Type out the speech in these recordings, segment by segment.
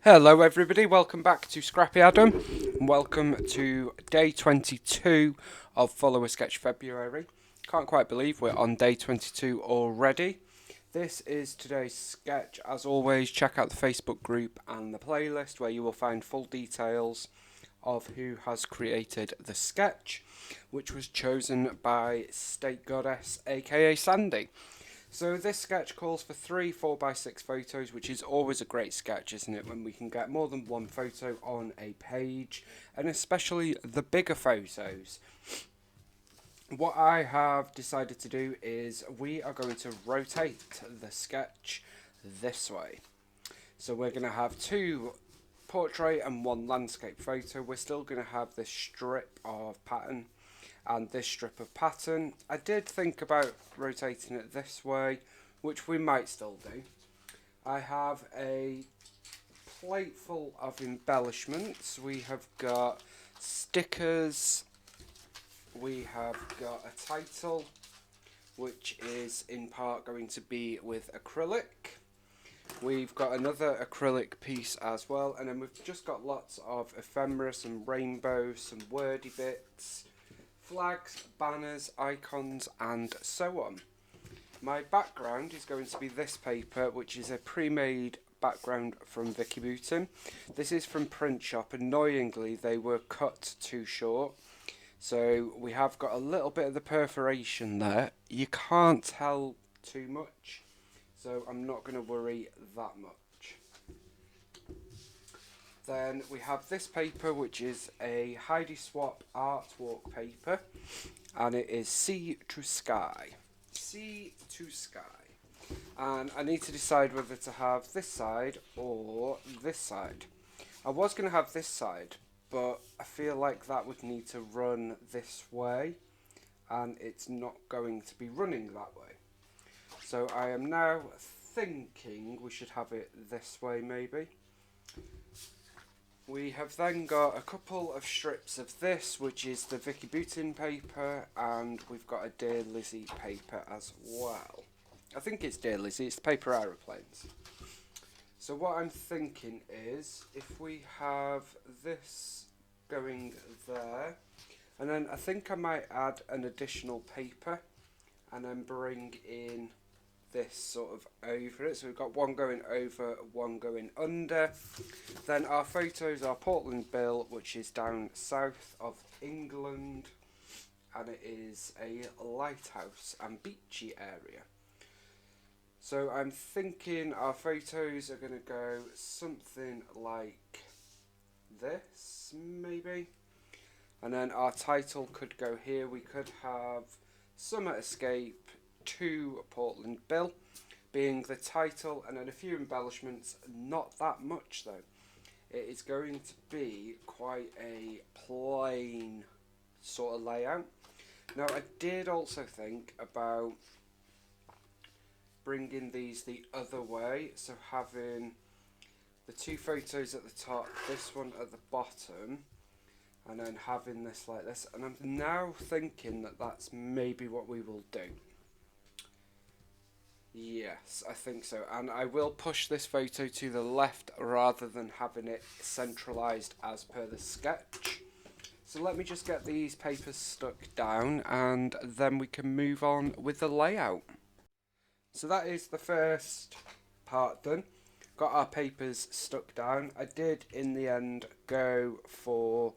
Hello, everybody. Welcome back to Scrappy Adam. Welcome to day 22 of Follow a Sketch February. Can't quite believe we're on day 22 already. This is today's sketch. As always, check out the Facebook group and the playlist where you will find full details of who has created the sketch, which was chosen by State Goddess aka Sandy. So this sketch calls for three 4x6 photos, which is always a great sketch, isn't it, when we can get more than one photo on a page, and especially the bigger photos. What I have decided to do is we are going to rotate the sketch this way. So we're going to have two portrait and one landscape photo. We're still going to have this strip of pattern and this strip of pattern. I did think about rotating it this way, which we might still do. I have a plate full of embellishments. We have got stickers, we have got a title, which is in part going to be with acrylic. We've got another acrylic piece as well, and then we've just got lots of ephemera, some rainbows, some wordy bits, flags, banners, icons, and so on. My background is going to be this paper, which is a pre-made background from Vicky Boughton. This is from Print Shop. Annoyingly, they were cut too short, so we have got a little bit of the perforation there. You can't tell too much, so I'm not going to worry that much. Then we have this paper, which is a Heidi Swap artwork paper, and it is Sea to Sky. Sea to Sky. And I need to decide whether to have this side or this side. I was going to have this side, but I feel like that would need to run this way, and it's not going to be running that way. So I am now thinking we should have it this way, maybe. We have then got a couple of strips of this, which is the Vicky Boughton paper, and we've got a Dear Lizzie paper as well. I think it's Dear Lizzie, it's the paper aeroplanes. So what I'm thinking is, if we have this going there, and then I think I might add an additional paper, and then bring in this sort of over it. So we've got one going over, one going under. Then our photos are Portland Bill, which is down south of England, and it is a lighthouse and beachy area. So I'm thinking our photos are going to go something like this, maybe. And then our title could go here. We could have Summer Escape to Portland Bill being the title, and then a few embellishments. Not that much though. It is going to be quite a plain sort of layout. Now I did also think about bringing these the other way, so having the two photos at the top, this one at the bottom, and then having this like this. And I'm now thinking that that's maybe what we will do. Yes, I think so. And I will push this photo to the left rather than having it centralised as per the sketch. So let me just get these papers stuck down, and then we can move on with the layout. So that is the first part done. Got our papers stuck down. I did in the end go for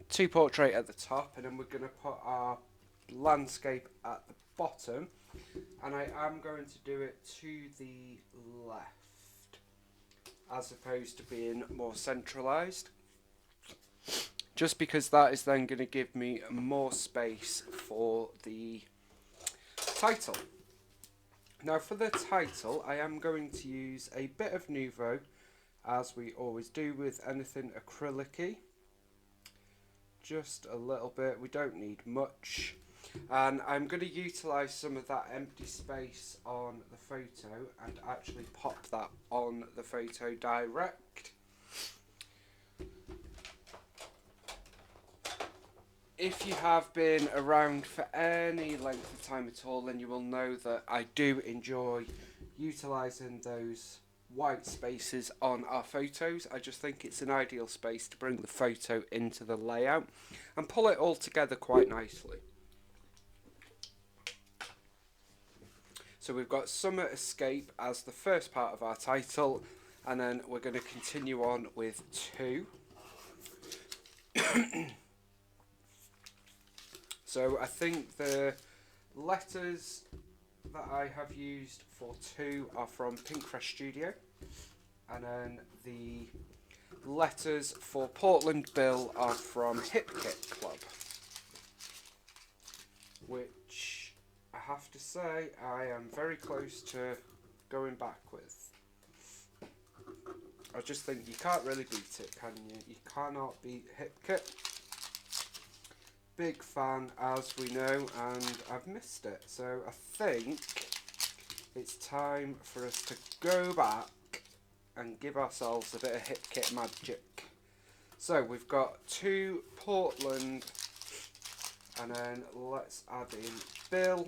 two portrait at the top, and then we're going to put our landscape at the bottom, and I am going to do it to the left as opposed to being more centralised, just because that is then going to give me more space for the title. Now for the title, I am going to use a bit of Nuvo, as we always do with anything acrylic-y. Just a little bit, we don't need much. And I'm going to utilise some of that empty space on the photo and actually pop that on the photo direct. If you have been around for any length of time at all, then you will know that I do enjoy utilising those white spaces on our photos. I just think it's an ideal space to bring the photo into the layout and pull it all together quite nicely. So we've got Summer Escape as the first part of our title, and then we're going to continue on with 2. So I think the letters that I have used for 2 are from Pinkcrest Studio, and then the letters for Portland Bill are from Hip Kit Club, which I have to say I am very close to going back with. I just think you can't really beat it, can you? You cannot beat Hip Kit. Big fan, as we know, and I've missed it. So I think it's time for us to go back and give ourselves a bit of Hip Kit magic. So we've got 2 Portland, and then let's add in Bill.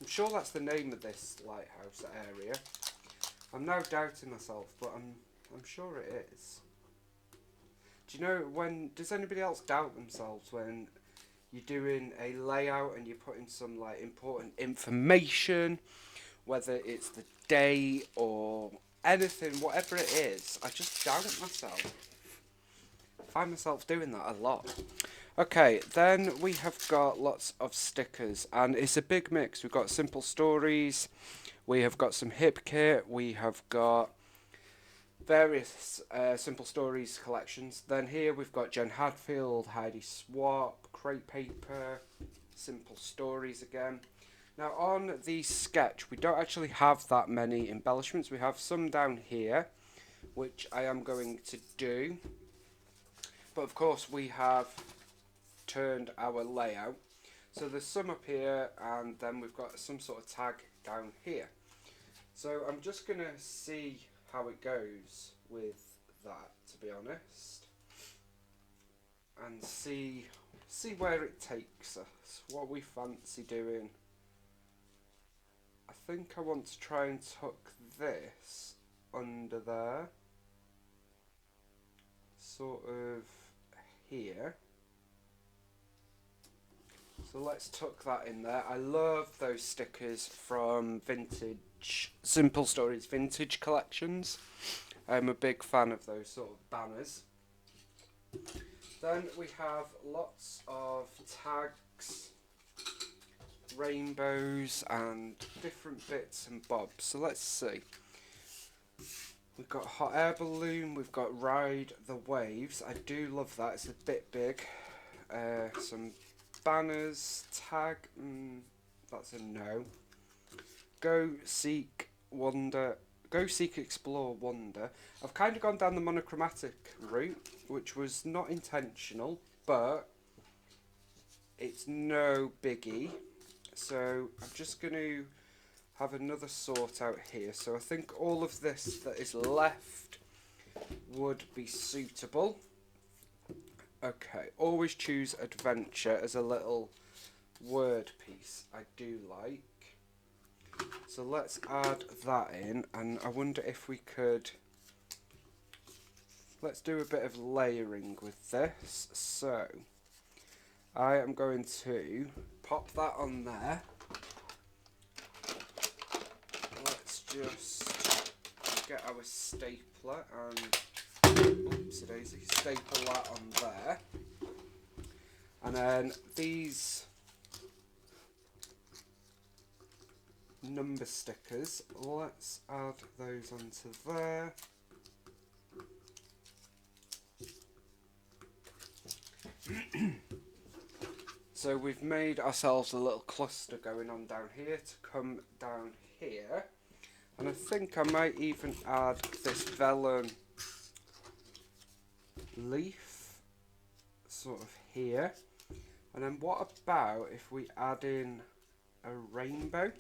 I'm sure that's the name of this lighthouse area. I'm now doubting myself, but I'm sure it is. Do you know does anybody else doubt themselves when you're doing a layout and you're putting some like important information, whether it's the day or anything, whatever it is? I just doubt myself. I find myself doing that a lot. Okay, then we have got lots of stickers, and it's a big mix. We've got Simple Stories, we have got some Hip Kit, we have got various Simple Stories collections. Then here we've got Jen Hadfield, Heidi Swap, Crepe Paper, Simple Stories again. Now on the sketch we don't actually have that many embellishments. We have some down here, which I am going to do. But of course we have turned our layout. So there's some up here, and then we've got some sort of tag down here. So I'm just going to see how it goes with that, to be honest, and see where it takes us, what we fancy doing. I think I want to try and tuck this under there, sort of here. So let's tuck that in there. I love those stickers from vintage Simple Stories vintage collections. I'm a big fan of those sort of banners. Then we have lots of tags, rainbows and different bits and bobs. So let's see. We've got Hot Air Balloon, we've got Ride the Waves. I do love that, it's a bit big. Some banners, tag, that's a no. Go Seek Explore Wonder. I've kind of gone down the monochromatic route, which was not intentional, but it's no biggie. So I'm just going to have another sort out here. So I think all of this that is left would be suitable. Okay, always choose adventure as a little word piece. I do like. So let's add that in, and I wonder if we could, let's do a bit of layering with this. So I am going to pop that on there. Let's just get our stapler and oopsie daisy, staple that on there. And then these number stickers, let's add those onto there. So we've made ourselves a little cluster going on down here to come down here, and I think I might even add this vellum leaf sort of here. And then what about if we add in a rainbow?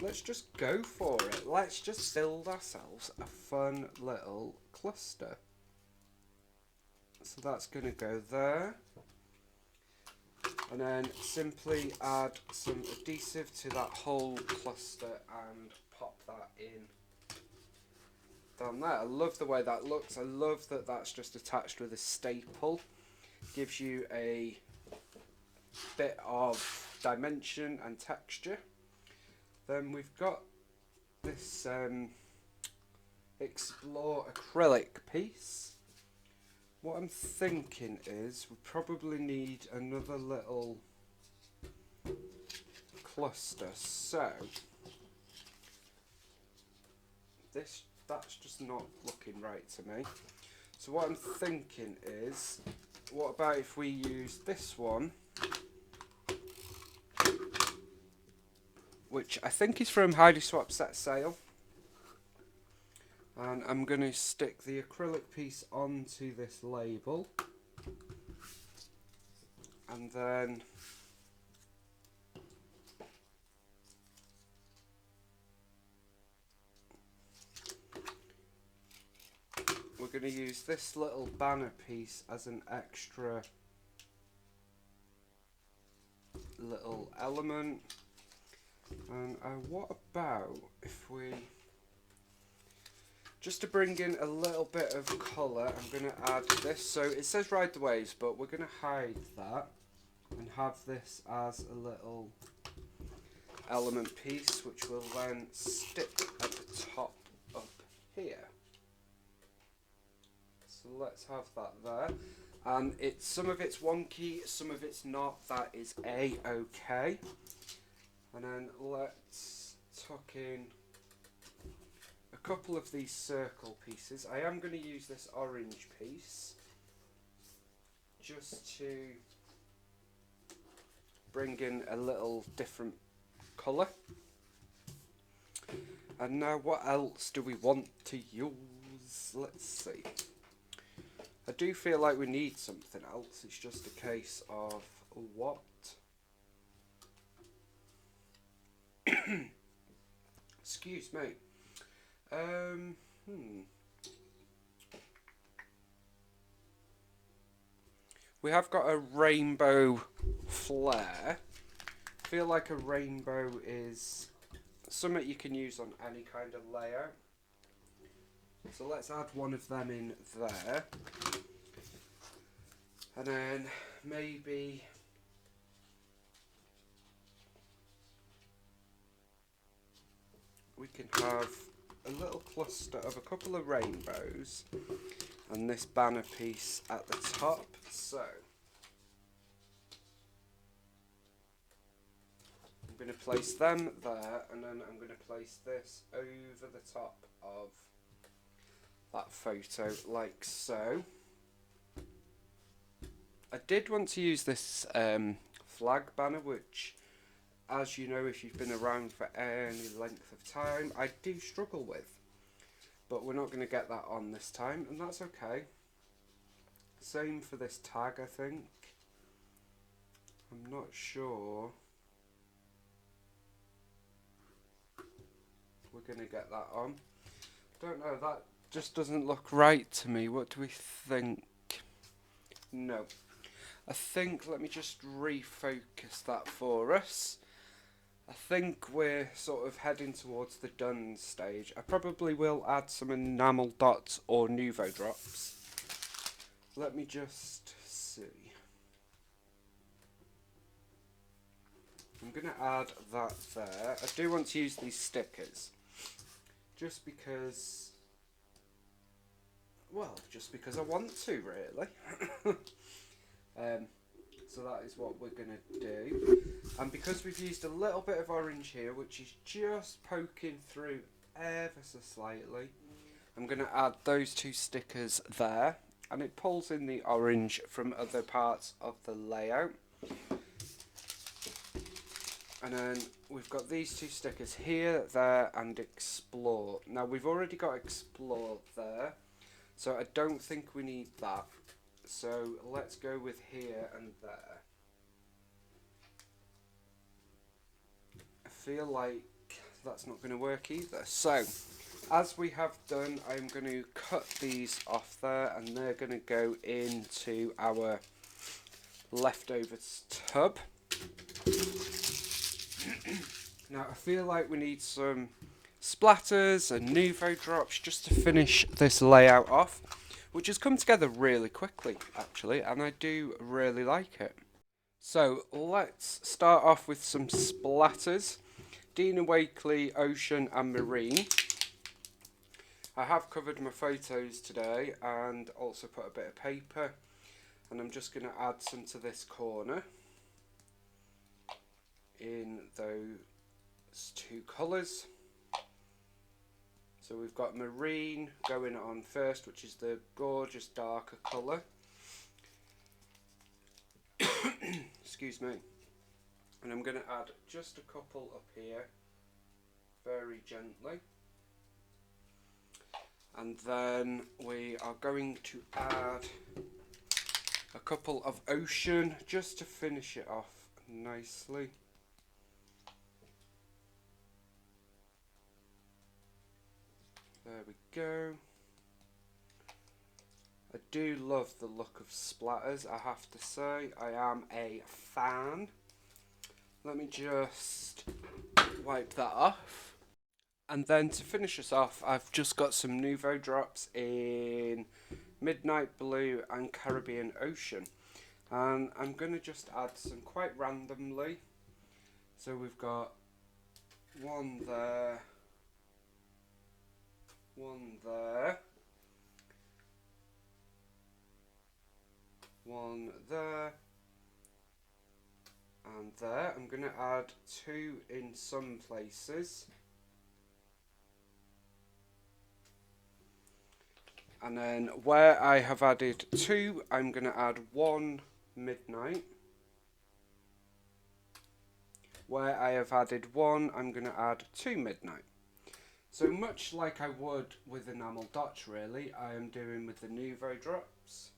Let's just go for it. Let's just build ourselves a fun little cluster. So that's going to go there. And then simply add some adhesive to that whole cluster and pop that in down there. I love the way that looks. I love that that's just attached with a staple. Gives you a bit of dimension and texture. Then we've got this Explore acrylic piece. What I'm thinking is we probably need another little cluster. So that's just not looking right to me. So what I'm thinking is, what about if we use this one, which I think is from Heidi Swap Set Sale, and I'm going to stick the acrylic piece onto this label, and then we're going to use this little banner piece as an extra little element. And what about if we, just to bring in a little bit of colour, I'm going to add this. So it says Ride the Waves, but we're going to hide that and have this as a little element piece, which will then stick at the top up here. So let's have that there. And some of it's wonky, some of it's not. That is A-okay. And then let's tuck in a couple of these circle pieces. I am going to use this orange piece just to bring in a little different colour. And now what else do we want to use? Let's see. I do feel like we need something else. It's just a case of what. Excuse me. We have got a rainbow flare. I feel like a rainbow is something you can use on any kind of layout. So let's add one of them in there. And then maybe we can have a little cluster of a couple of rainbows and this banner piece at the top. So I'm going to place them there, and then I'm going to place this over the top of that photo like so. I did want to use this flag banner, which, as you know, if you've been around for any length of time, I do struggle with. But we're not going to get that on this time, and that's okay. Same for this tag, I think. I'm not sure we're going to get that on. Don't know, that just doesn't look right to me. What do we think? No. I think, let me just refocus that for us. I think we're sort of heading towards the done stage. I probably will add some enamel dots or Nuvo drops. Let me just see. I'm going to add that there. I do want to use these stickers. Just because, well, just because I want to, really. So that is what we're going to do. And because we've used a little bit of orange here, which is just poking through ever so slightly, I'm going to add those two stickers there. And it pulls in the orange from other parts of the layout. And then we've got these two stickers here, there, and Explore. Now we've already got Explore there, so I don't think we need that. So let's go with here and there. I feel like that's not going to work either. So, as we have done, I'm going to cut these off there, and they're going to go into our leftover tub. Now I feel like we need some splatters and nouveau drops just to finish this layout off, which has come together really quickly actually, and I do really like it. So let's start off with some splatters. Dean and Wakely, Ocean and Marine. I have covered my photos today and also put a bit of paper, and I'm just going to add some to this corner in those two colours. So we've got Marine going on first, which is the gorgeous darker colour. Excuse me. And I'm going to add just a couple up here, very gently. And then we are going to add a couple of Ocean just to finish it off nicely. There we go. I do love the look of splatters, I have to say. I am a fan. Let me just wipe that off. And then to finish us off, I've just got some nouveau drops in Midnight Blue and Caribbean Ocean. And I'm going to just add some quite randomly. So we've got one there, one there, one there, and there. I'm going to add two in some places. And then where I have added two, I'm going to add one Midnight. Where I have added one, I'm going to add two Midnight. So much like I would with enamel dots really, I am doing with the nouveau drops.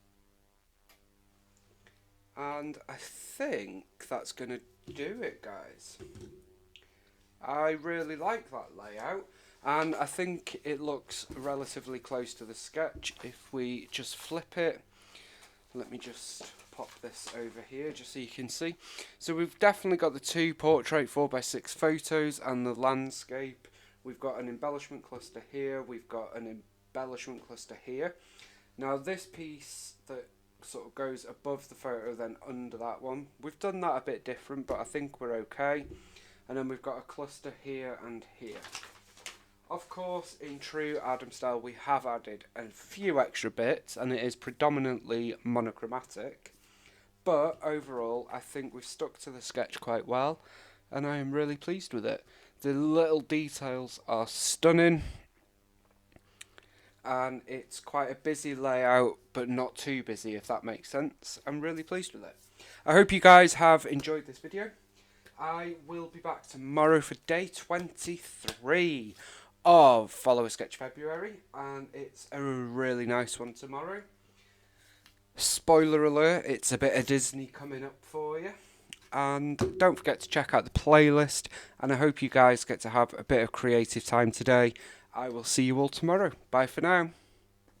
And I think that's going to do it, guys. I really like that layout. And I think it looks relatively close to the sketch. If we just flip it, let me just pop this over here just so you can see. So we've definitely got the two portrait 4x6 photos and the landscape. We've got an embellishment cluster here, we've got an embellishment cluster here. Now this piece that sort of goes above the photo then under that one, we've done that a bit different, but I think we're okay. And then we've got a cluster here and here. Of course, in true Adam style, we have added a few extra bits, and it is predominantly monochromatic. But overall, I think we've stuck to the sketch quite well, and I am really pleased with it. The little details are stunning, and it's quite a busy layout, but not too busy, if that makes sense. I'm really pleased with it. I hope you guys have enjoyed this video. I will be back tomorrow for day 23 of Follow a Sketch February, and it's a really nice one tomorrow. Spoiler alert, it's a bit of Disney coming up for you. And don't forget to check out the playlist, and I hope you guys get to have a bit of creative time today. I will see you all tomorrow. Bye for now.